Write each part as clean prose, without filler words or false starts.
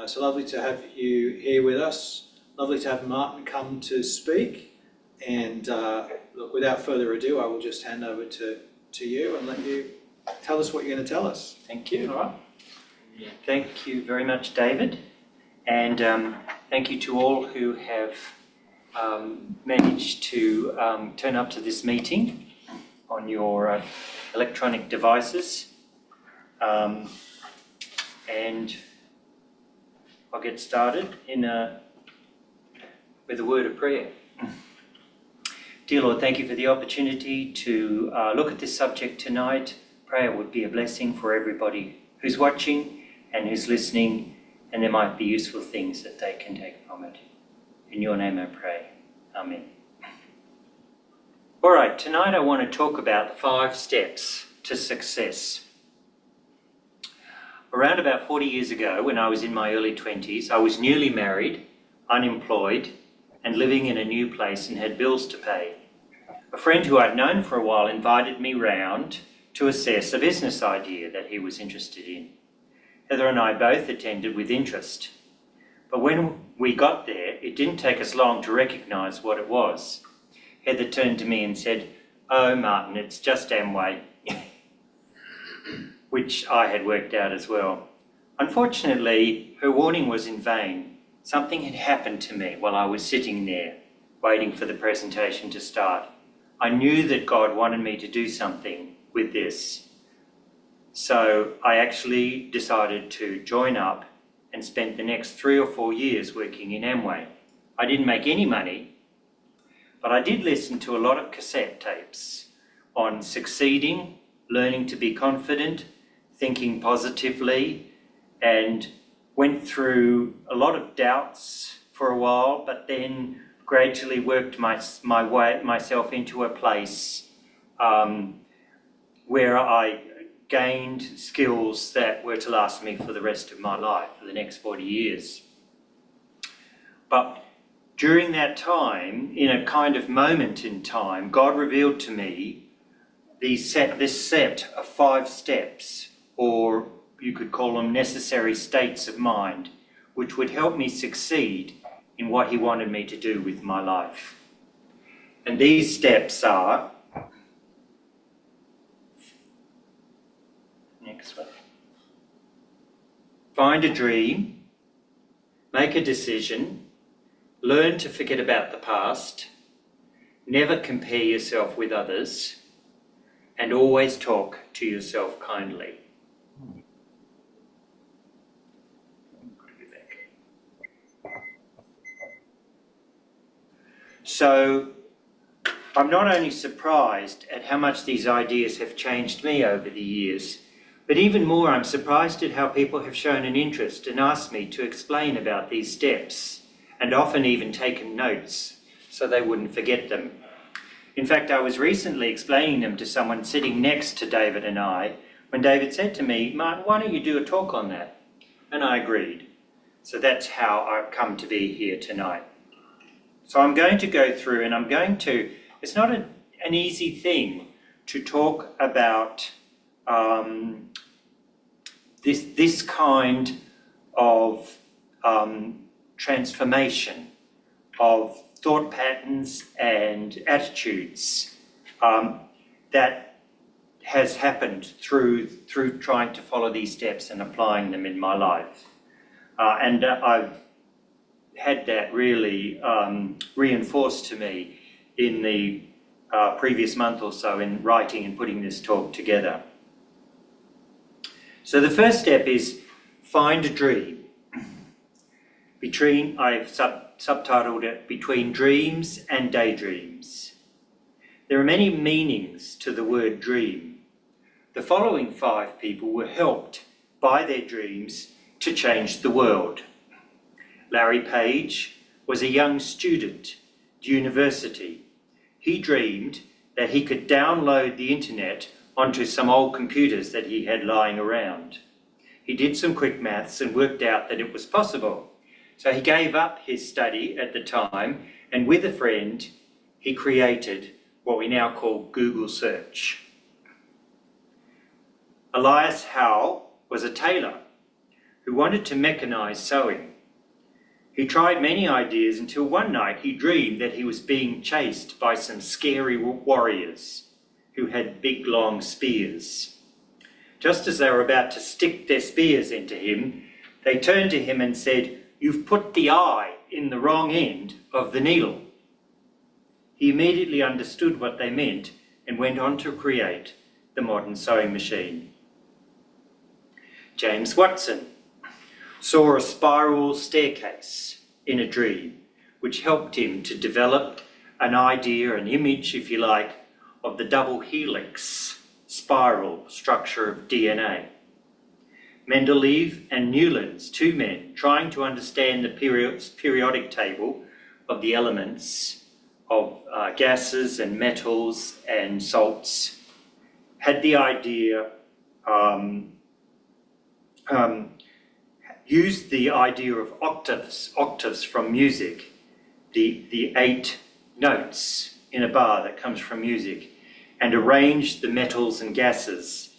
So lovely to have you here with us. Lovely to have Martin come to speak. And look, without further ado, I will just hand over to you and let you tell us what you're going to tell us. Thank you. All right. Thank you very much, David. And thank you to all who have managed to turn up to this meeting on your electronic devices. And I'll get started with a word of prayer. Dear Lord, thank you for the opportunity to look at this subject tonight. Prayer would be a blessing for everybody who's watching and who's listening, and there might be useful things that they can take from it. In your name I pray. Amen. All right, tonight I want to talk about the 5 steps to success. Around about 40 years ago, when I was in my early 20s, I was newly married, unemployed, and living in a new place and had bills to pay. A friend who I'd known for a while invited me round to assess a business idea that he was interested in. Heather and I both attended with interest. But when we got there, it didn't take us long to recognise what it was. Heather turned to me and said, "Oh, Martin, it's just Amway," which I had worked out as well. Unfortunately, her warning was in vain. Something had happened to me while I was sitting there, waiting for the presentation to start. I knew that God wanted me to do something with this. So I actually decided to join up and spent the next 3 or 4 years working in Amway. I didn't make any money, but I did listen to a lot of cassette tapes on succeeding, learning to be confident, thinking positively, and went through a lot of doubts for a while, but then gradually worked myself into a place where I gained skills that were to last me for the rest of my life, for the next 40 years. But during that time, in a kind of moment in time, God revealed to me this set of 5 steps, or you could call them necessary states of mind, which would help me succeed in what he wanted me to do with my life. And these steps are, next one, find a dream, make a decision, learn to forget about the past, never compare yourself with others, and always talk to yourself kindly. So I'm not only surprised at how much these ideas have changed me over the years, but even more I'm surprised at how people have shown an interest and asked me to explain about these steps, and often even taken notes so they wouldn't forget them. In fact, I was recently explaining them to someone sitting next to David and I when David said to me, "Martin, why don't you do a talk on that?" And I agreed. So that's how I've come to be here tonight. So I'm going to go through and it's not an easy thing to talk about this kind of transformation of thought patterns and attitudes that has happened through trying to follow these steps and applying them in my life. And I've had that really reinforced to me in the previous month or so in writing and putting this talk together. So the first step is find a dream. I've subtitled it Between Dreams and Daydreams. There are many meanings to the word dream. The following 5 people were helped by their dreams to change the world. Larry Page was a young student at university. He dreamed that he could download the internet onto some old computers that he had lying around. He did some quick maths and worked out that it was possible. So he gave up his study at the time, and with a friend, he created what we now call Google search. Elias Howe was a tailor who wanted to mechanize sewing. He tried many ideas until one night he dreamed that he was being chased by some scary warriors who had big long spears. Just as they were about to stick their spears into him, they turned to him and said, "You've put the eye in the wrong end of the needle." He immediately understood what they meant and went on to create the modern sewing machine. James Watson saw a spiral staircase in a dream, which helped him to develop an idea, an image, if you like, of the double helix spiral structure of DNA. Mendeleev and Newlands, two men trying to understand the periodic table of the elements of gases and metals and salts, had the idea, used the idea of octaves from music, the 8 notes in a bar that comes from music, and arranged the metals and gases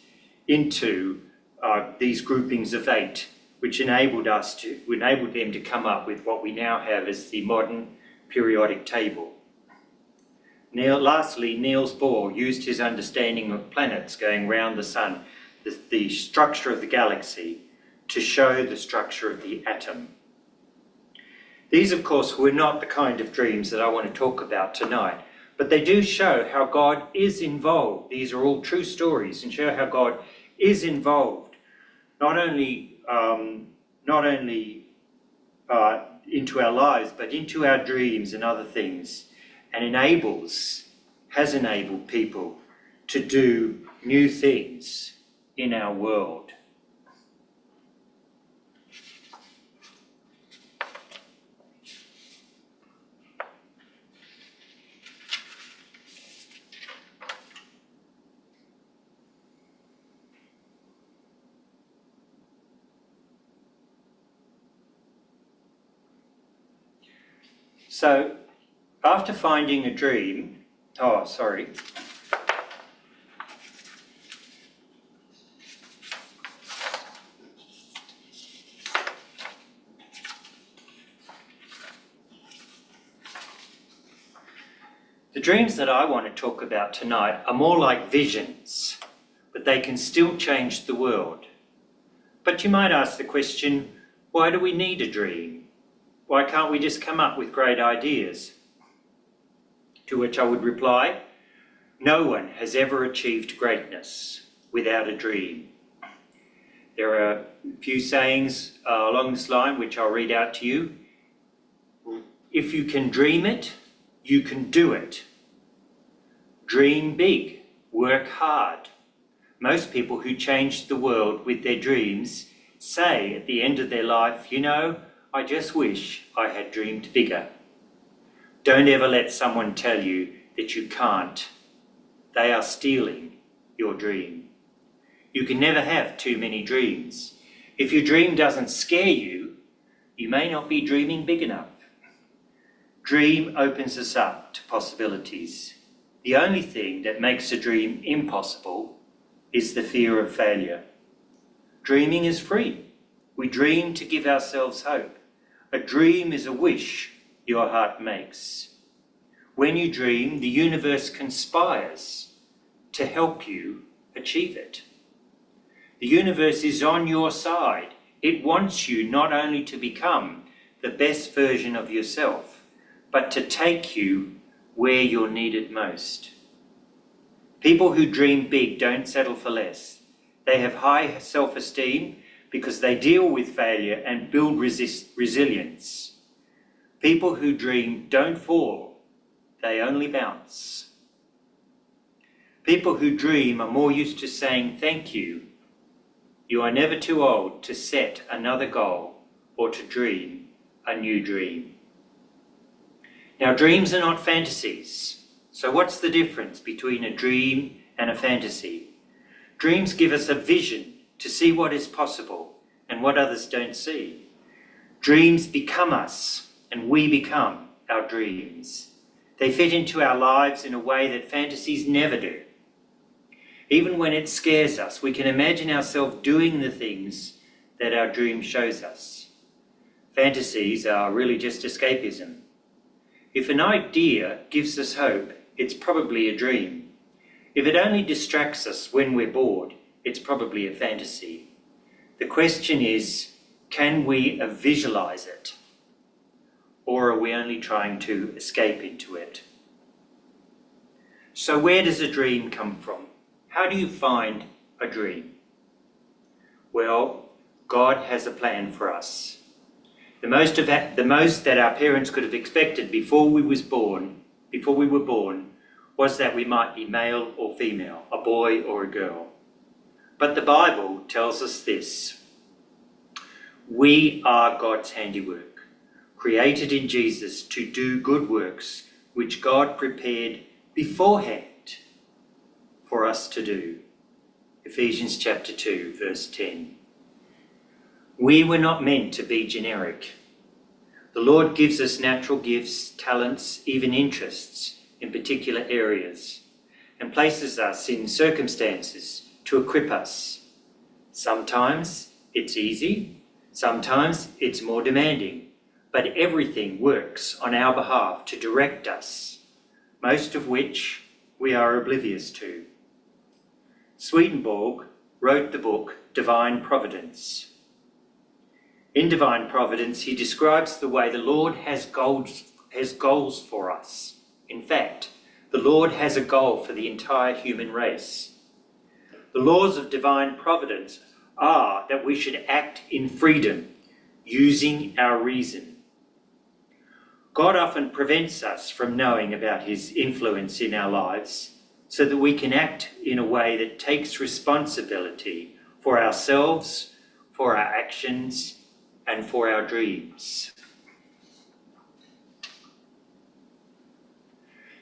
into these groupings of 8, which enabled them to come up with what we now have as the modern periodic table. Lastly, Niels Bohr used his understanding of planets going round the sun, the structure of the galaxy, to show the structure of the atom. These, of course, were not the kind of dreams that I want to talk about tonight, but they do show how God is involved. These are all true stories and show how God is involved, not only into our lives, but into our dreams and other things, and has enabled people to do new things in our world. So, after finding a dream, the dreams that I want to talk about tonight are more like visions, but they can still change the world. But you might ask the question, why do we need a dream? Why can't we just come up with great ideas? To which I would reply, no one has ever achieved greatness without a dream. There are a few sayings along this line which I'll read out to you. If you can dream it, you can do it. Dream big, work hard. Most people who change the world with their dreams say at the end of their life, you know, I just wish I had dreamed bigger. Don't ever let someone tell you that you can't. They are stealing your dream. You can never have too many dreams. If your dream doesn't scare you, you may not be dreaming big enough. Dream opens us up to possibilities. The only thing that makes a dream impossible is the fear of failure. Dreaming is free. We dream to give ourselves hope. A dream is a wish your heart makes. When you dream, the universe conspires to help you achieve it. The universe is on your side. It wants you not only to become the best version of yourself, but to take you where you're needed most. People who dream big don't settle for less. They have high self-esteem because they deal with failure and build resilience. People who dream don't fall, they only bounce. People who dream are more used to saying thank you. You are never too old to set another goal or to dream a new dream. Now, dreams are not fantasies. So what's the difference between a dream and a fantasy? Dreams give us a vision to see what is possible and what others don't see. Dreams become us and we become our dreams. They fit into our lives in a way that fantasies never do. Even when it scares us, we can imagine ourselves doing the things that our dream shows us. Fantasies are really just escapism. If an idea gives us hope, it's probably a dream. If it only distracts us when we're bored, it's probably a fantasy. The question is, can we visualize it? Or are we only trying to escape into it? So where does a dream come from? How do you find a dream? Well, God has a plan for us. The most that our parents could have expected before we were born, was that we might be male or female, a boy or a girl. But the Bible tells us this: we are God's handiwork, created in Jesus to do good works which God prepared beforehand for us to do. Ephesians chapter 2, verse 10. We were not meant to be generic. The Lord gives us natural gifts, talents, even interests in particular areas, and places us in circumstances to equip us. Sometimes it's easy, sometimes it's more demanding, but everything works on our behalf to direct us, most of which we are oblivious to. Swedenborg wrote the book Divine Providence. In Divine Providence, he describes the way the Lord has goals for us. In fact, the Lord has a goal for the entire human race. The laws of Divine Providence are that we should act in freedom, using our reason. God often prevents us from knowing about his influence in our lives so that we can act in a way that takes responsibility for ourselves, for our actions, and for our dreams.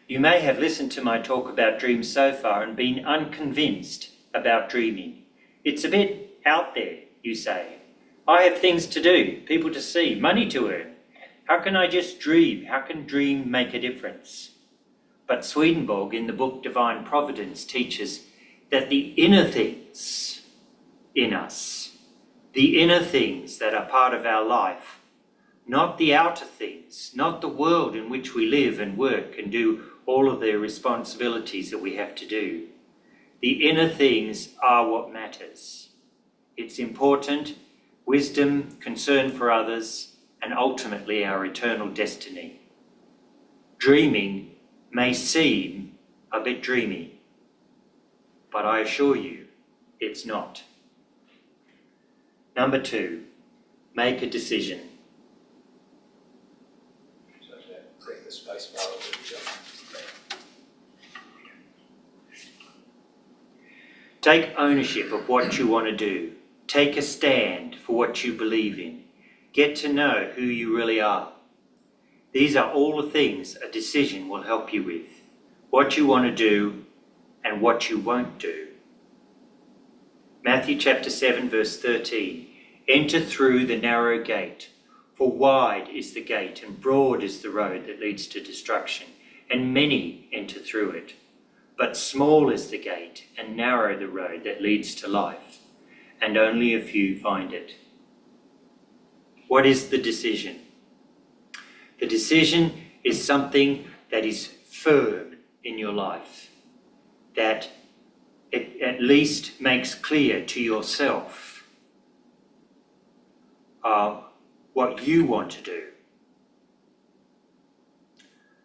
You may have listened to my talk about dreams so far and been unconvinced about dreaming. It's a bit out there, you say. I have things to do, people to see, money to earn. How can I just dream? How can dream make a difference? But Swedenborg in the book Divine Providence teaches that the inner things in us, the inner things that are part of our life, not the outer things, not the world in which we live and work and do all of the responsibilities that we have to do. The inner things are what matters. It's important, wisdom, concern for others, and ultimately our eternal destiny. Dreaming may seem a bit dreamy, but I assure you, it's not. Number 2, make a decision. Click the space bar. Take ownership of what you want to do. Take a stand for what you believe in. Get to know who you really are. These are all the things a decision will help you with. What you want to do and what you won't do. Matthew chapter 7 verse 13. Enter through the narrow gate, for wide is the gate and broad is the road that leads to destruction, and many enter through it. But small is the gate and narrow the road that leads to life, and only a few find it. What is the decision? The decision is something that is firm in your life, that it at least makes clear to yourself what you want to do.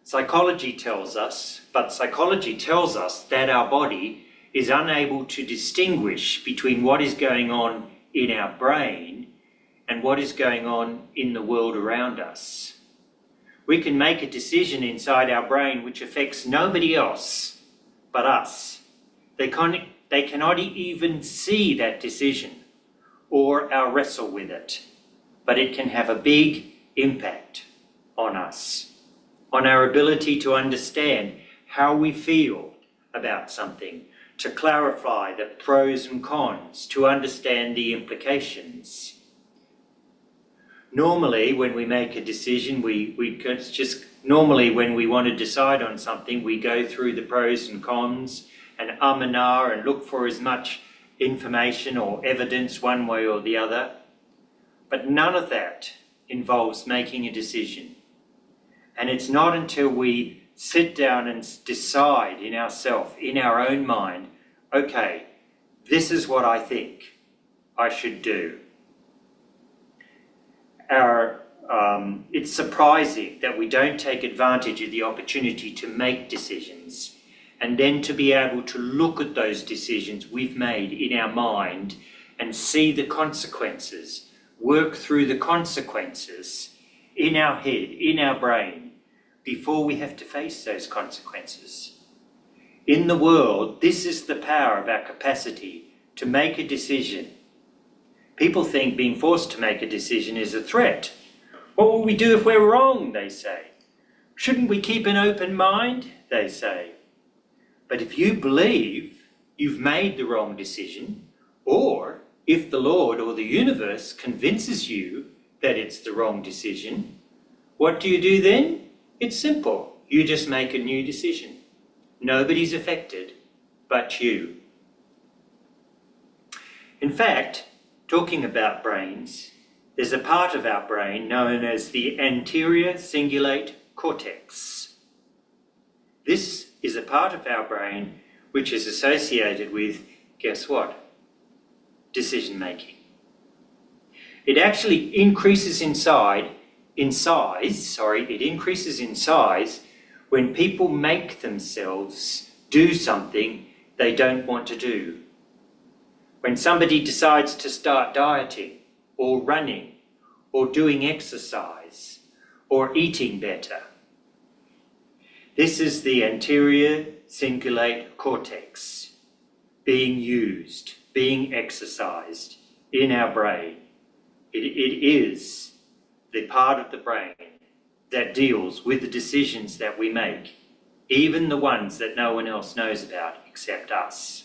Psychology tells us that our body is unable to distinguish between what is going on in our brain and what is going on in the world around us. We can make a decision inside our brain which affects nobody else but us. They cannot even see that decision or wrestle with it, but it can have a big impact on us, on our ability to understand how we feel about something, to clarify the pros and cons, to understand the implications. Normally, when we make a decision, when we want to decide on something, we go through the pros and cons and and look for as much information or evidence one way or the other. But none of that involves making a decision. And it's not until we sit down and decide in ourselves, in our own mind, okay, this is what I think I should do. It's surprising that we don't take advantage of the opportunity to make decisions and then to be able to look at those decisions we've made in our mind and see the consequences, work through the consequences in our head, in our brain, before we have to face those consequences. In the world, this is the power of our capacity to make a decision. People think being forced to make a decision is a threat. What will we do if we're wrong, they say. Shouldn't we keep an open mind, they say. But if you believe you've made the wrong decision, or if the Lord or the universe convinces you that it's the wrong decision, what do you do then? It's simple. You just make a new decision. Nobody's affected but you. In fact, talking about brains, there's a part of our brain known as the anterior cingulate cortex. This is a part of our brain which is associated with, guess what? Decision making. It actually increases in size when people make themselves do something they don't want to do. When somebody decides to start dieting or running or doing exercise or eating better. This is the anterior cingulate cortex being used, being exercised in our brain. It is the part of the brain that deals with the decisions that we make, even the ones that no one else knows about except us.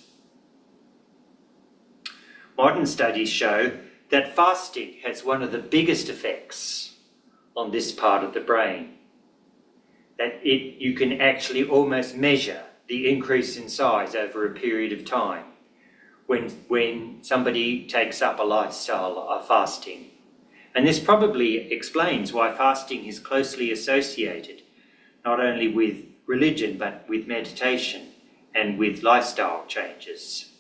Modern studies show that fasting has one of the biggest effects on this part of the brain. That you can actually almost measure the increase in size over a period of time when somebody takes up a lifestyle of fasting. And this probably explains why fasting is closely associated not only with religion but with meditation and with lifestyle changes.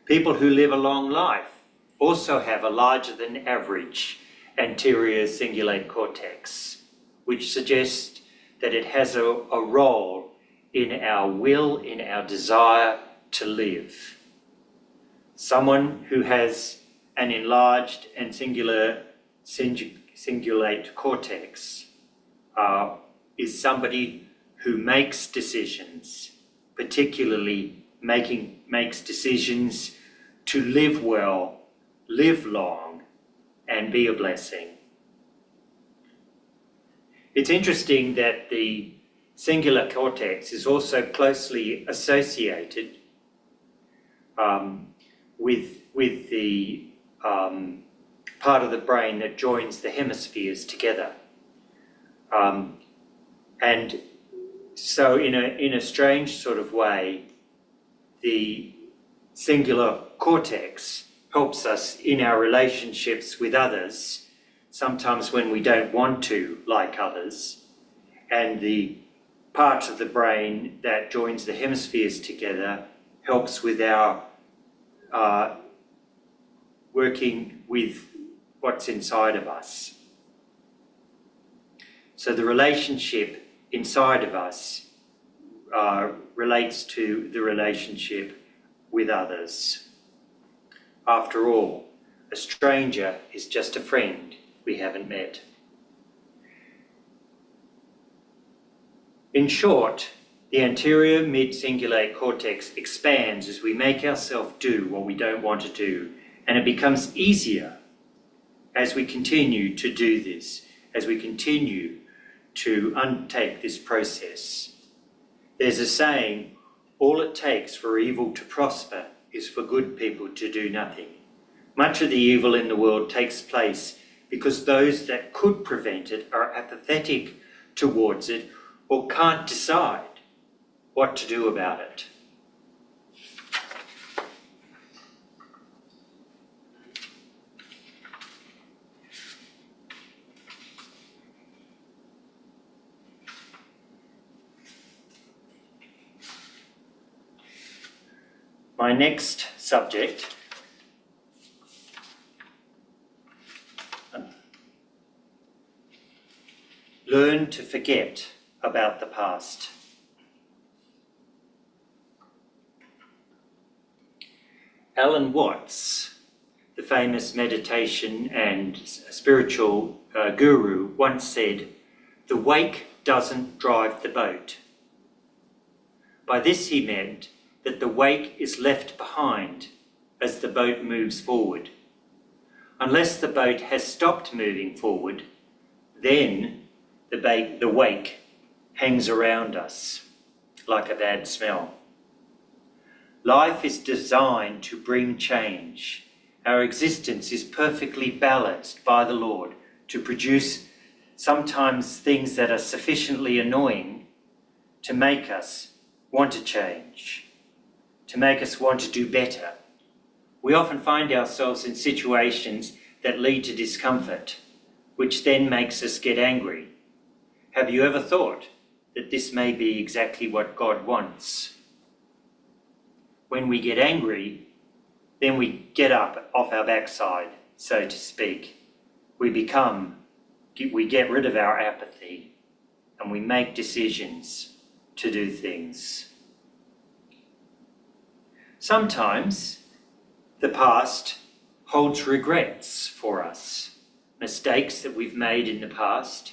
People who live a long life also have a larger than average anterior cingulate cortex, which suggests that it has a role in our will, in our desire to live. Someone who has an enlarged and cingulate cortex is somebody who makes decisions, particularly makes decisions to live well, live long, and be a blessing. It's interesting that the cingulate cortex is also closely associated with the part of the brain that joins the hemispheres together. And so in a strange sort of way, the cingulate cortex helps us in our relationships with others, sometimes when we don't want to like others, and the part of the brain that joins the hemispheres together helps with our working with what's inside of us. So the relationship inside of us relates to the relationship with others. After all, a stranger is just a friend we haven't met. In short, the anterior mid-cingulate cortex expands as we make ourselves do what we don't want to do, and it becomes easier as we continue to do this, as we continue to undertake this process. There's a saying, all it takes for evil to prosper is for good people to do nothing. Much of the evil in the world takes place because those that could prevent it are apathetic towards it or can't decide what to do about it. My next subject learn to forget about the past. Alan Watts, the famous meditation and spiritual guru, once said, "The wake doesn't drive the boat." By this he meant that the wake is left behind as the boat moves forward. Unless the boat has stopped moving forward, then the wake hangs around us like a bad smell. Life is designed to bring change. Our existence is perfectly balanced by the Lord to produce sometimes things that are sufficiently annoying to make us want to change, to make us want to do better. We often find ourselves in situations that lead to discomfort, which then makes us get angry. Have you ever thought that this may be exactly what God wants? When we get angry, then we get up off our backside, so to speak. We get rid of our apathy and we make decisions to do things. Sometimes the past holds regrets for us, mistakes that we've made in the past.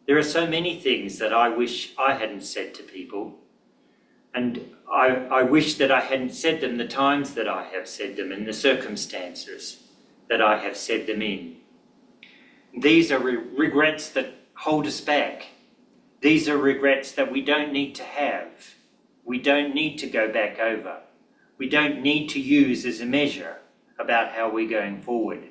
There are so many things that I wish I hadn't said to people, and I wish that I hadn't said them the times that I have said them and the circumstances that I have said them in. These are regrets that hold us back. These are regrets that we don't need to have. We don't need to go back over. We don't need to use as a measure about how we're going forward.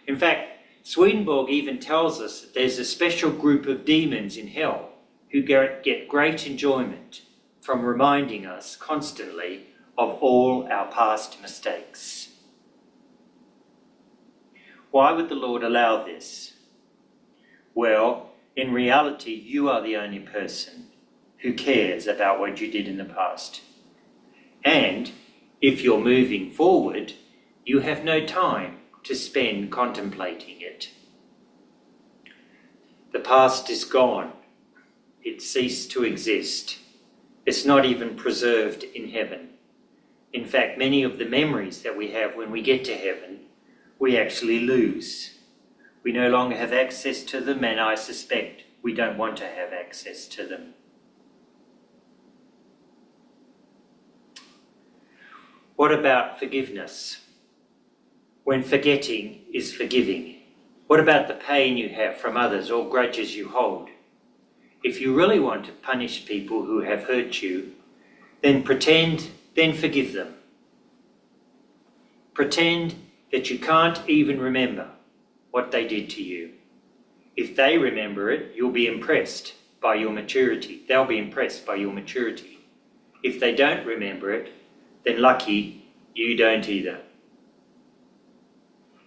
In fact, Swedenborg even tells us that there's a special group of demons in hell who get great enjoyment from reminding us constantly of all our past mistakes. Why would the Lord allow this? Well, in reality, you are the only person who cares about what you did in the past. And if you're moving forward, you have no time to spend contemplating it. The past is gone. It ceased to exist. It's not even preserved in heaven. In fact, many of the memories that we have when we get to heaven, we actually lose. We no longer have access to them, and I suspect we don't want to have access to them. What about forgiveness? When forgetting is forgiving? What about the pain you have from others or grudges you hold? If you really want to punish people who have hurt you, then forgive them. Pretend that you can't even remember what they did to you. If they remember it, you'll be impressed by your maturity. They'll be impressed by your maturity. If they don't remember it, then lucky you don't either.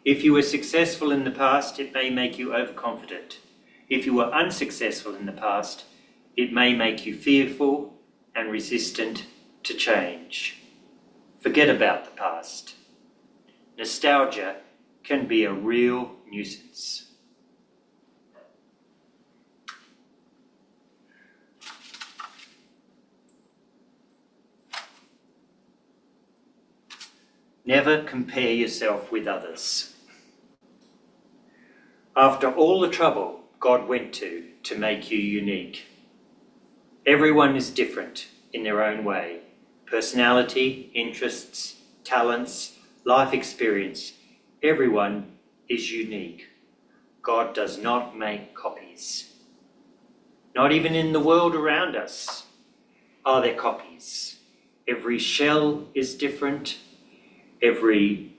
If you were successful in the past, it may make you overconfident. If you were unsuccessful in the past, it may make you fearful and resistant to change. Forget about the past. Nostalgia can be a real nuisance. Never compare yourself with others. After all the trouble God went to make you unique, everyone is different in their own way. Personality, interests, talents, life experience, everyone is unique. God does not make copies. Not even in the world around us are there copies. Every shell is different. Every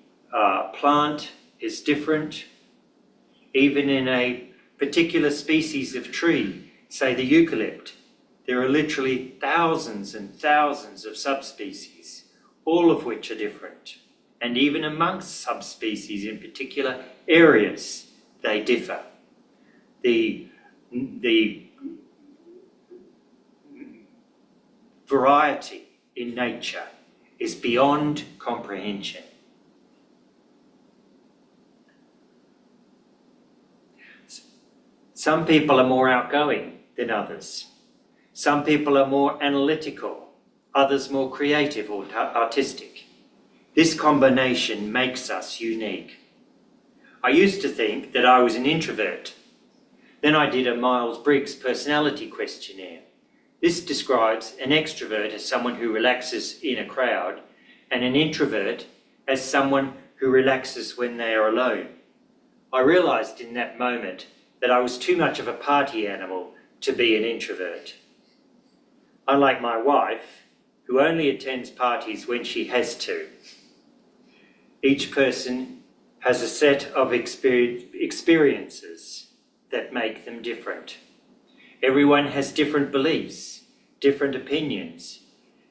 plant is different. Even in a particular species of tree, say the eucalypt, there are literally thousands and thousands of subspecies, all of which are different. And even amongst subspecies in particular areas, they differ. The variety in nature is beyond comprehension. Some people are more outgoing than others. Some people are more analytical, others more creative or artistic. This combination makes us unique. I used to think that I was an introvert. Then I did a Myers-Briggs personality questionnaire. This describes an extrovert as someone who relaxes in a crowd and an introvert as someone who relaxes when they are alone. I realised in that moment that I was too much of a party animal to be an introvert. Unlike my wife, who only attends parties when she has to. Each person has a set of experiences that make them different. Everyone has different beliefs, different opinions,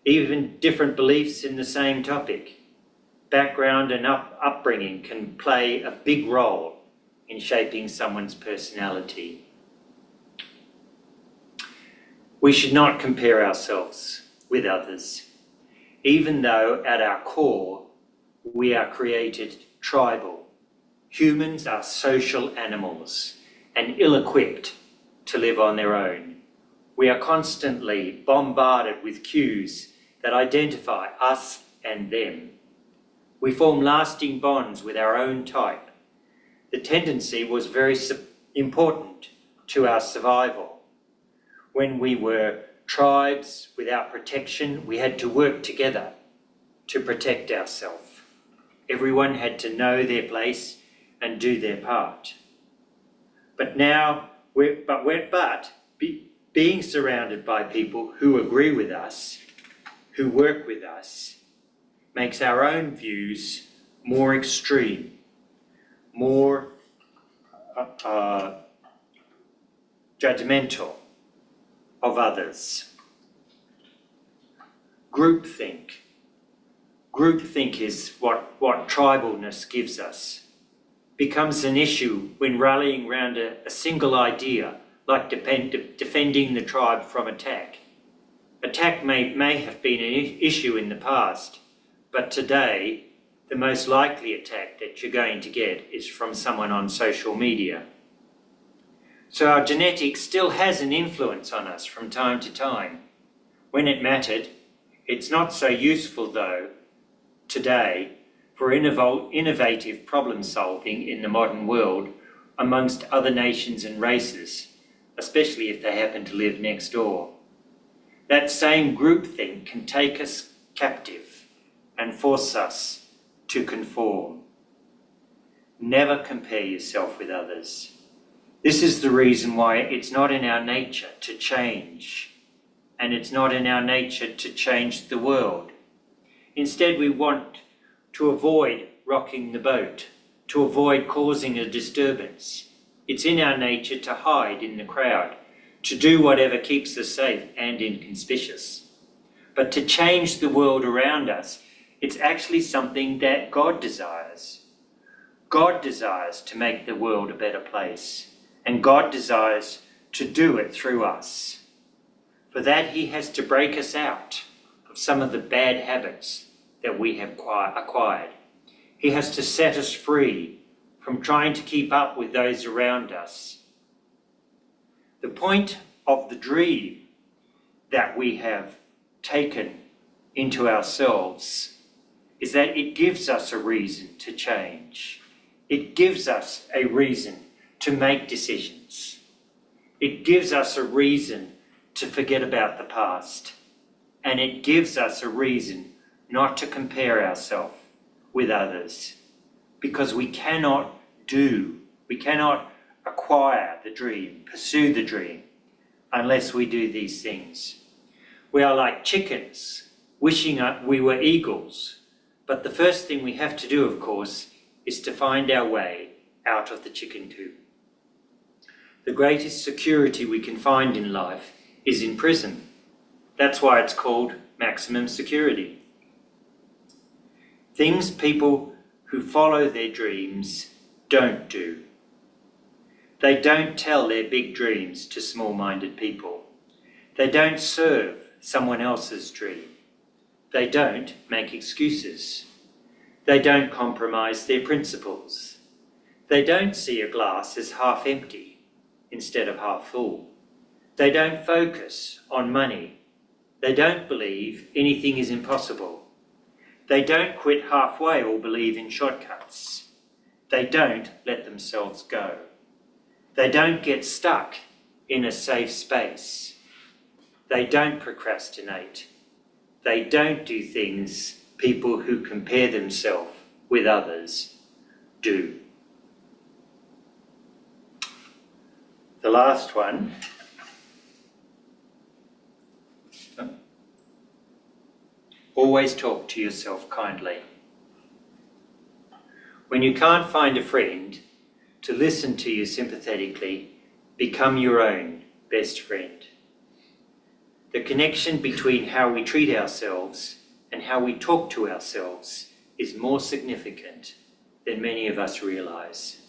even different beliefs in the same topic. Background and upbringing can play a big role in shaping someone's personality. We should not compare ourselves with others, even though at our core we are created tribal. Humans are social animals and ill-equipped to live on their own. We are constantly bombarded with cues that identify us and them. We form lasting bonds with our own type. The tendency was very important to our survival. When we were tribes without protection, we had to work together to protect ourselves. Everyone had to know their place and do their part. But now, being surrounded by people who agree with us, who work with us, makes our own views more extreme, more judgmental of others. Groupthink. Groupthink is what tribalness gives us. Becomes an issue when rallying around a single idea, like defending the tribe from attack. Attack may have been an issue in the past, but today, the most likely attack that you're going to get is from someone on social media. So our genetics still has an influence on us from time to time. When it mattered, it's not so useful though today for innovative problem solving in the modern world amongst other nations and races, especially if they happen to live next door. That same groupthink can take us captive and force us to conform. Never compare yourself with others. This is the reason why it's not in our nature to change, and it's not in our nature to change the world. Instead, we want to avoid rocking the boat, to avoid causing a disturbance. It's in our nature to hide in the crowd, to do whatever keeps us safe and inconspicuous. But to change the world around us, it's actually something that God desires. God desires to make the world a better place, and God desires to do it through us. For that, he has to break us out of some of the bad habits that we have acquired. He has to set us free from trying to keep up with those around us. The point of the dream that we have taken into ourselves is that it gives us a reason to change. It gives us a reason to make decisions. It gives us a reason to forget about the past. And it gives us a reason not to compare ourselves with others, because we cannot acquire the dream, pursue the dream, unless we do these things. We are like chickens, wishing we were eagles, but the first thing we have to do, of course, is to find our way out of the chicken coop. The greatest security we can find in life is in prison. That's why it's called maximum security. Things people who follow their dreams don't do. They don't tell their big dreams to small-minded people. They don't serve someone else's dream. They don't make excuses. They don't compromise their principles. They don't see a glass as half empty instead of half full. They don't focus on money. They don't believe anything is impossible. They don't quit halfway or believe in shortcuts. They don't let themselves go. They don't get stuck in a safe space. They don't procrastinate. They don't do things people who compare themselves with others do. The last one. Always talk to yourself kindly. When you can't find a friend to listen to you sympathetically, become your own best friend. The connection between how we treat ourselves and how we talk to ourselves is more significant than many of us realise.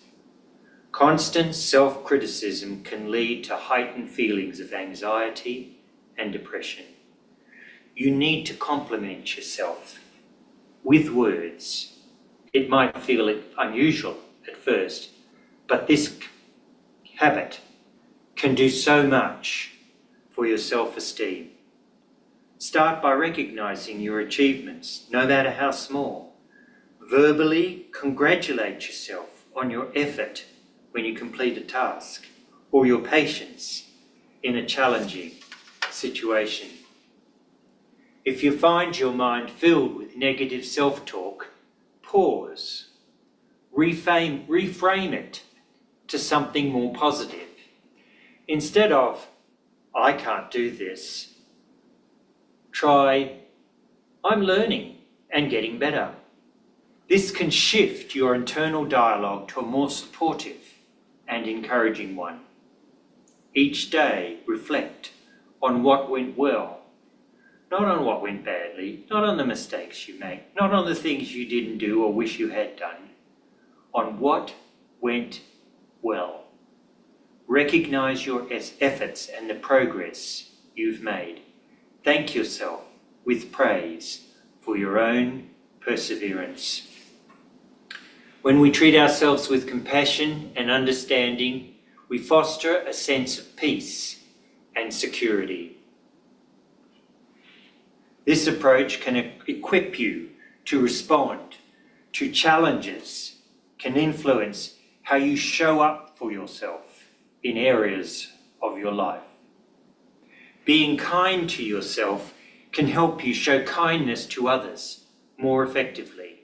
Constant self-criticism can lead to heightened feelings of anxiety and depression. You need to compliment yourself with words. It might feel unusual at first, but this habit can do so much for your self-esteem. Start by recognising your achievements, no matter how small. Verbally congratulate yourself on your effort when you complete a task, or your patience in a challenging situation. If you find your mind filled with negative self-talk, pause. Reframe it to something more positive. Instead of, I can't do this, try, I'm learning and getting better. This can shift your internal dialogue to a more supportive and encouraging one. Each day, reflect on what went well, not on what went badly, not on the mistakes you make, not on the things you didn't do or wish you had done, on what went well. Recognise your efforts and the progress you've made. Thank yourself with praise for your own perseverance. When we treat ourselves with compassion and understanding, we foster a sense of peace and security. This approach can equip you to respond to challenges, can influence how you show up for yourself in areas of your life. Being kind to yourself can help you show kindness to others more effectively.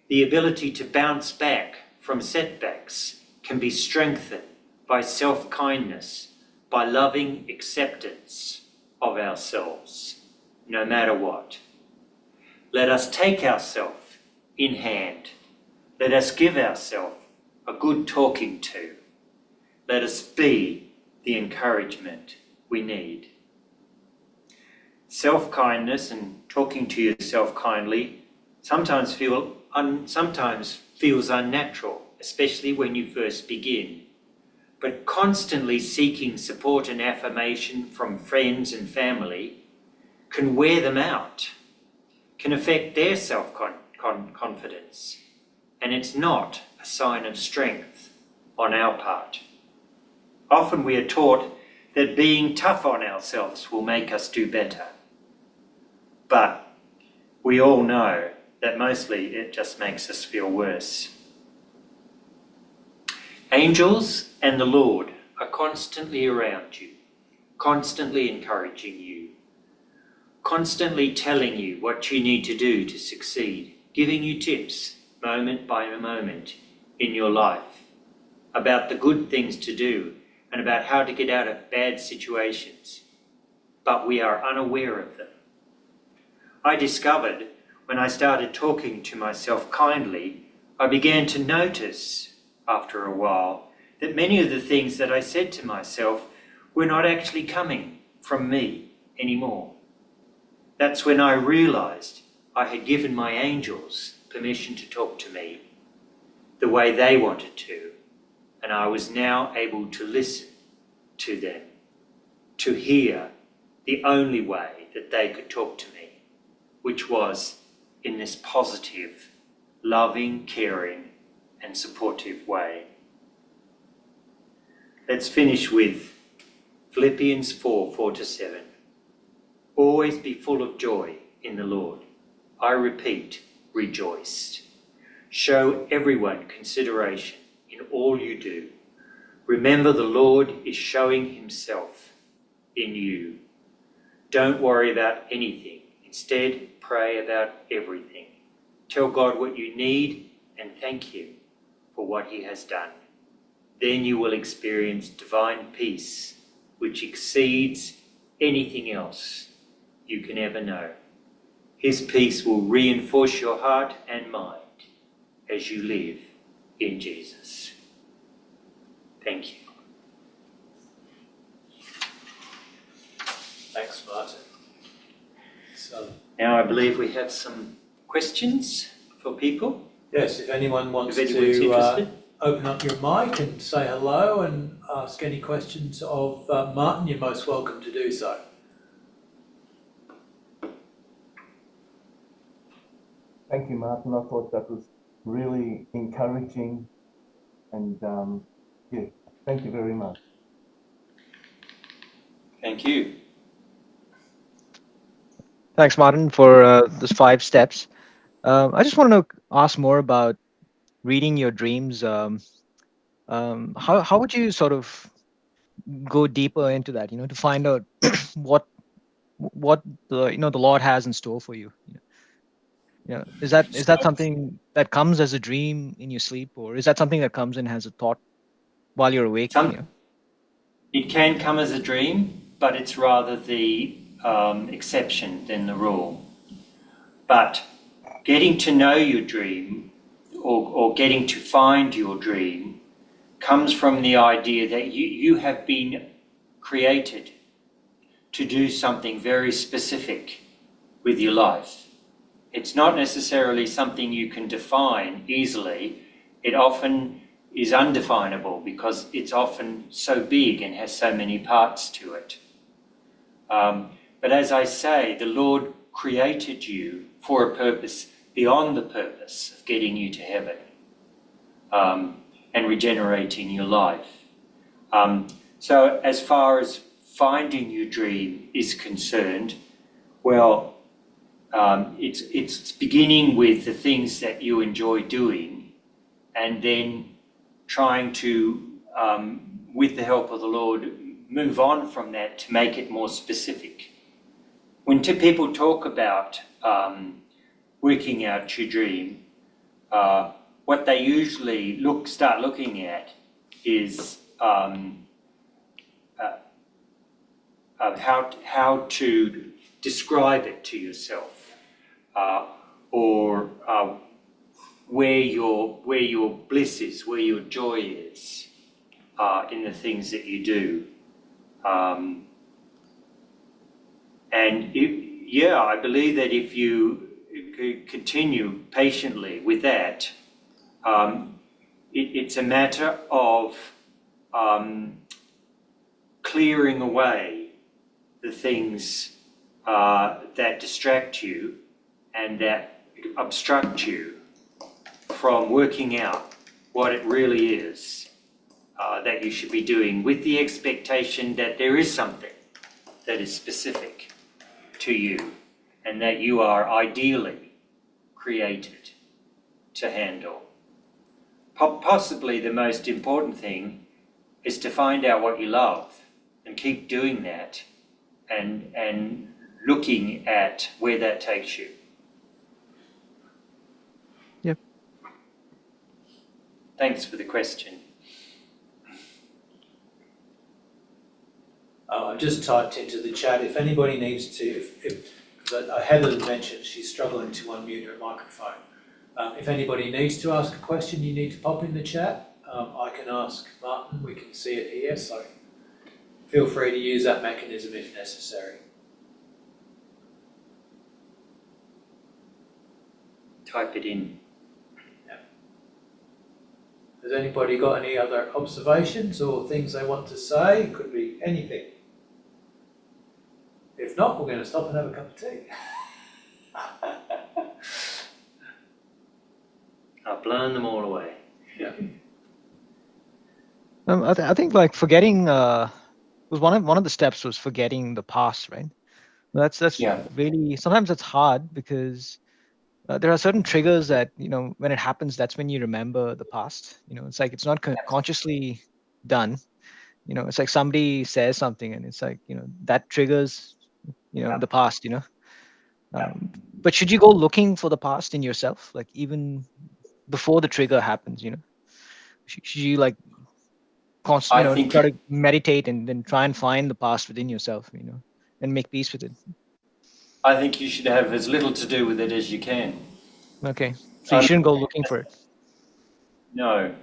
The ability to bounce back from setbacks can be strengthened by self-kindness, by loving acceptance of ourselves, no matter what. Let us take ourselves in hand. Let us give ourselves a good talking to. Let us be the encouragement we need. Self-kindness and talking to yourself kindly sometimes feels unnatural, especially when you first begin. But constantly seeking support and affirmation from friends and family can wear them out, can affect their self-confidence, and it's not a sign of strength on our part. Often we are taught that being tough on ourselves will make us do better. But we all know that mostly it just makes us feel worse. Angels and the Lord are constantly around you, constantly encouraging you, constantly telling you what you need to do to succeed, giving you tips moment by moment in your life about the good things to do and about how to get out of bad situations, but we are unaware of them. I discovered when I started talking to myself kindly, I began to notice after a while that many of the things that I said to myself were not actually coming from me anymore. That's when I realised I had given my angels permission to talk to me the way they wanted to, and I was now able to listen to them, to hear the only way that they could talk to me. which was in this positive, loving, caring, and supportive way. Let's finish with Philippians 4:4-7. Always be full of joy in the Lord. I repeat, rejoice. Show everyone consideration in all you do. Remember the Lord is showing himself in you. Don't worry about anything. Instead, pray about everything. Tell God what you need and thank him for what he has done. Then you will experience divine peace, which exceeds anything else you can ever know. His peace will reinforce your heart and mind as you live in Jesus. Thank you. Thanks, Martin. So, Now I believe we have some questions for people. yes, if anyone wants If anyone's to interested. open up your mic and say hello and ask any questions of Martin, you're most welcome to do so. Thank you, Martin. I thought that was really encouraging, and yeah, thank you very much. Thank you. Thanks, Martin, for those 5 steps. I just want to ask more about reading your dreams. How would you sort of go deeper into that? To find out what the Lord has in store for you. Is that something that comes as a dream in your sleep, or is that something that comes in as a thought while you're awake? It can come as a dream, but it's rather the exception than the rule. But getting to know your dream or getting to find your dream comes from the idea that you have been created to do something very specific with your life. It's not necessarily something you can define easily. It often is undefinable because it's often so big and has so many parts to it. But as I say, the Lord created you for a purpose beyond the purpose of getting you to heaven and regenerating your life. So as far as finding your dream is concerned, well, it's beginning with the things that you enjoy doing and then trying to, with the help of the Lord, move on from that to make it more specific. When two people talk about working out your dream, what they usually start looking at is how to describe it to yourself, or where your bliss is, where your joy is in the things that you do. I believe that if you continue patiently with that, it's a matter of clearing away the things that distract you and that obstruct you from working out what it really is that you should be doing, with the expectation that there is something that is specific to you and that you are ideally created to handle. Possibly the most important thing is to find out what you love and keep doing that and looking at where that takes you. Yep. Thanks for the question. I've just typed into the chat, if anybody needs to, Heather mentioned she's struggling to unmute her microphone. If anybody needs to ask a question, you need to pop in the chat. I can ask Martin, we can see it here, so feel free to use that mechanism if necessary. Type it in. Has anybody got any other observations or things they want to say? It could be anything. If not, we're going to stop and have a cup of tea. I've blown them all away. I think like forgetting was one of the steps was forgetting the past, right? That's Yeah. really sometimes it's hard because there are certain triggers that when it happens, that's when you remember the past. It's like it's not consciously done. It's like somebody says something and it's like that triggers the past. But should you go looking for the past in yourself, like even before the trigger happens? Should you like I think try to meditate and then try and find the past within yourself, and make peace with it? you should have as little to do with it as you can. Okay, so you shouldn't go Um, looking for it. no,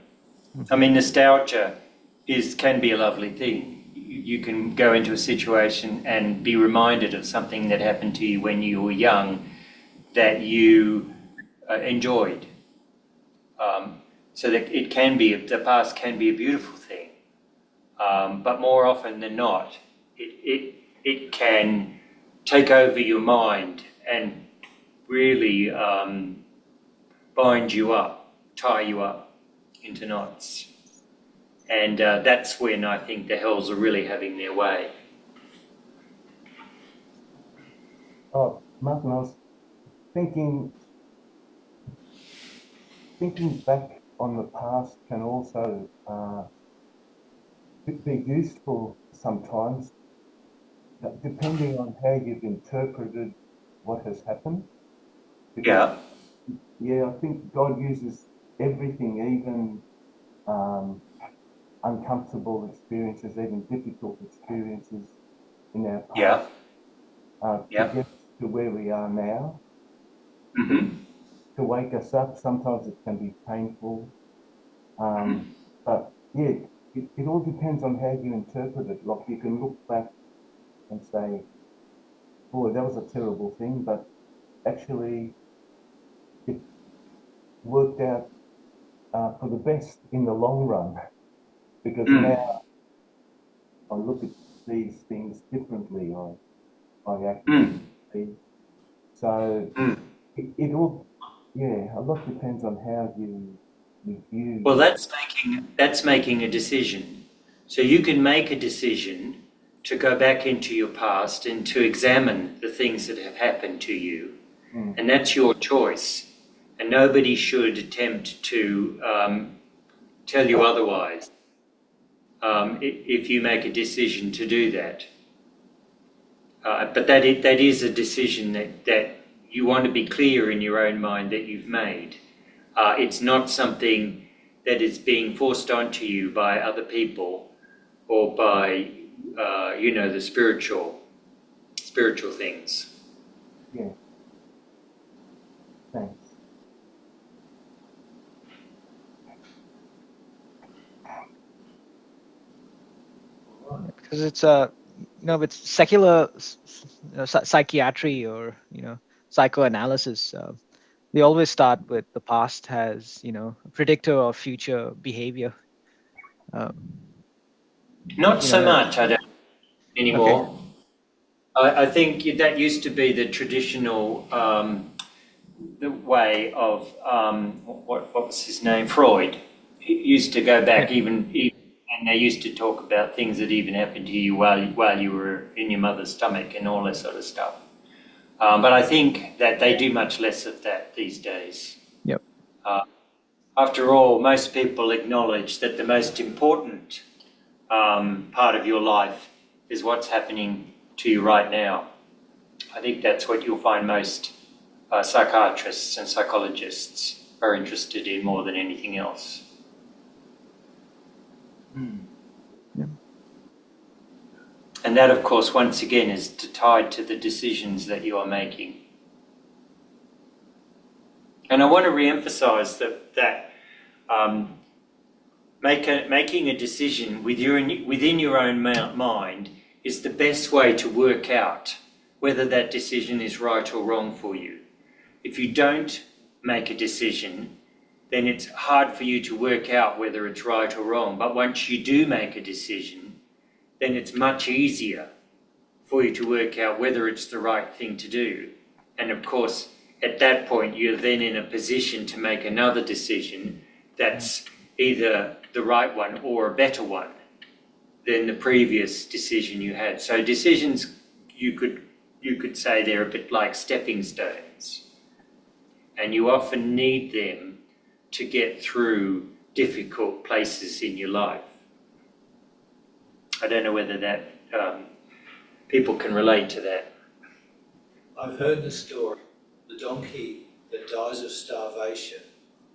I Mhm. mean nostalgia can be a lovely thing. You can go into a situation and be reminded of something that happened to you when you were young that you enjoyed. So that the past can be a beautiful thing. But more often than not, it can take over your mind and really bind you up, tie you up into knots. And that's when I think the hells are really having their way. Oh, Martin, I was thinking back on the past can also be useful sometimes, depending on how you've interpreted what has happened. Because, Yeah, yeah, I think God uses everything, even uncomfortable experiences, even difficult experiences in our yeah, past, to yeah. get us to where we are now, Mm-hmm. to wake us up. Sometimes it can be painful, but yeah, it all depends on how you interpret it. Like you can look back and say, boy, that was a terrible thing, but actually it worked out for the best in the long run because Mm. now I look at these things differently. I act Mm. differently. So Mm. it all, yeah, a lot depends on how you view. Well, that's making a decision. So you can make a decision to go back into your past and to examine the things that have happened to you, Mm, and that's your choice. And nobody should attempt to tell you otherwise if you make a decision to do that. But that is a decision that you want to be clear in your own mind that you've made. It's not something that is being forced onto you by other people or by, the spiritual things. yeah, thanks. Because it's with secular psychiatry or psychoanalysis, they always start with the past as a predictor of future behavior. Um, Not you know so that much, I don't Okay. anymore. I think that used to be the traditional the way of what was his name, Freud. He used to go Yeah. back and they used to talk about things that even happened to you while you were in your mother's stomach and all that sort of stuff. But I think that they do much less of that these days. Yep. After all, most people acknowledge that the most important part of your life is what's happening to you right now. I think that's what you'll find most psychiatrists and psychologists are interested in more than anything else. Yeah. And that, of course, once again, is tied to the decisions that you are making. And I want to re-emphasize that making a decision within your own mind is the best way to work out whether that decision is right or wrong for you. If you don't make a decision, then it's hard for you to work out whether it's right or wrong. But once you do make a decision, then it's much easier for you to work out whether it's the right thing to do. And of course, at that point, you're then in a position to make another decision that's either the right one or a better one than the previous decision you had. So decisions, you could say they're a bit like stepping stones, and you often need them to get through difficult places in your life. I don't know whether that people can relate to that. I've heard the story, the donkey that dies of starvation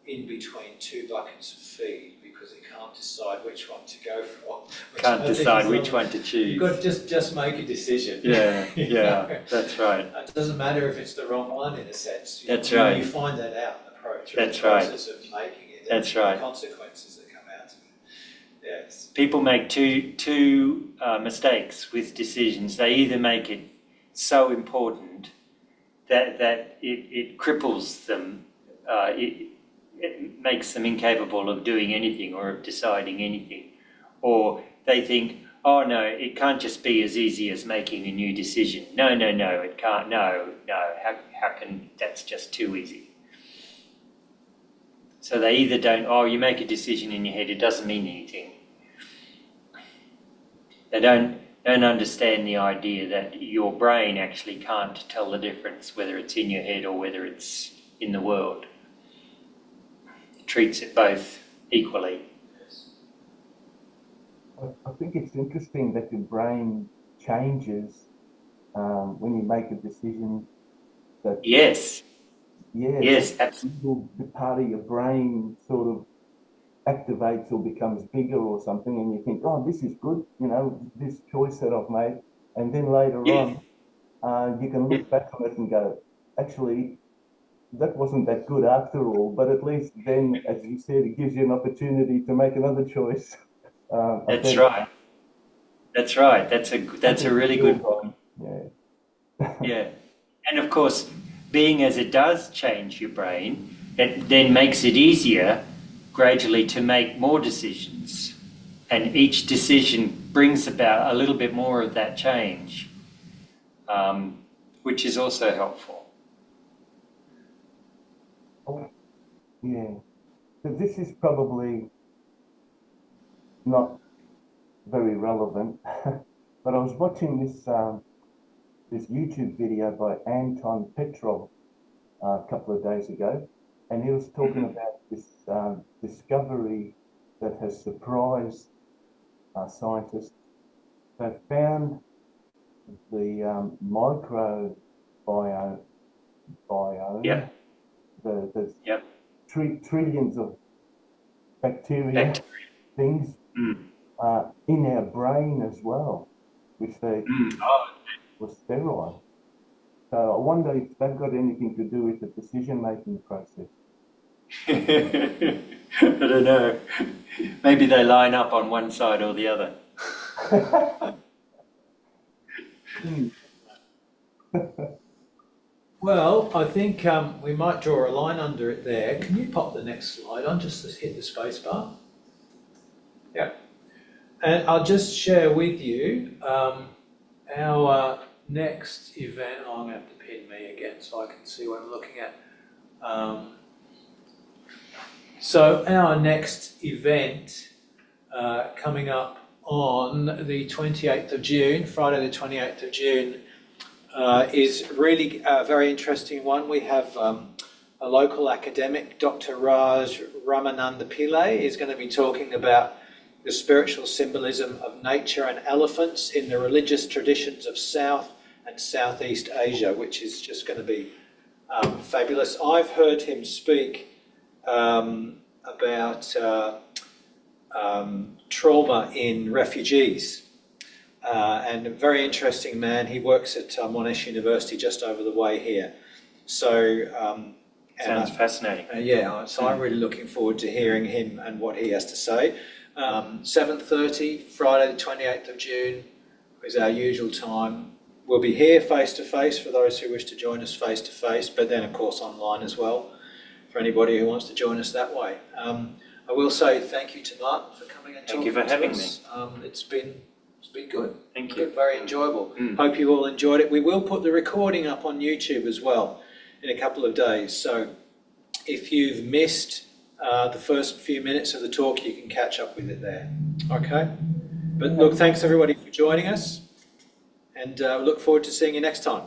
in between two buckets of feed because it can't decide which one to go for. Can't decide which one to choose. You've got to just make a decision. Yeah, You yeah, know? that's right. It doesn't matter if it's the wrong one in a sense. That's You right. You find that out through That's the process of making it. That's and right. The consequences that come out of it. Yes. People make two mistakes with decisions. They either make it so important that it cripples them, it makes them incapable of doing anything or of deciding anything. Or they think, oh no, it can't just be as easy as making a new decision. No, it can't, no, how can, that's just too easy. So they either don't, oh, you make a decision in your head, it doesn't mean anything. They don't understand the idea that your brain actually can't tell the difference whether it's in your head or whether it's in the world. It treats it both equally. I think it's interesting that your brain changes when you make a decision. That Yes. yeah, Yes, absolutely. the part of your brain sort of activates or becomes bigger or something, and you think, oh, this is good, you know, this choice that I've made, and then later on, you can look back on it and go, actually, that wasn't that good after all. But at least then, as you said, it gives you an opportunity to make another choice. That's right. That's right. That's a really good point. Yeah. Yeah. And of course, being as it does change your brain, it then makes it easier gradually to make more decisions. And each decision brings about a little bit more of that change, which is also helpful. Oh, yeah. So this is probably not very relevant, but I was watching this YouTube video by Anton Petrov a couple of days ago, and he was talking about this discovery that has surprised scientists. They found the microbiome, Yep. the Yep. trillions of bacteria things in our brain as well, which they was sterile. So I wonder if they've got anything to do with the decision-making process. I don't know. Maybe they line up on one side or the other. Well, I think we might draw a line under it there. Can you pop the next slide on, just to hit the space bar? Yeah. And I'll just share with you our next event. Oh, I'm going to have to pin me again so I can see what I'm looking at. So our next event coming up on the 28th of June, Friday the 28th of June, is really a very interesting one. We have a local academic, Dr. Raj Ramananda Pillai, is going to be talking about the spiritual symbolism of nature and elephants in the religious traditions of South and Southeast Asia, which is just going to be fabulous. I've heard him speak about trauma in refugees. And a very interesting man. He works at Monash University just over the way here. So sounds fascinating. Yeah, so I'm really looking forward to hearing him and what he has to say. 7:30, Friday the 28th of June is our usual time. We'll be here face to face for those who wish to join us face to face, but then of course online as well for anybody who wants to join us that way. I will say thank you to Martin for coming and talking to us. Thank you for having me. It's been It's been good. Thank Good, you. very enjoyable. Mm. Hope you all enjoyed it. We will put the recording up on YouTube as well in a couple of days. So if you've missed the first few minutes of the talk, you can catch up with it there. Okay? But look, thanks everybody for joining us, and look forward to seeing you next time.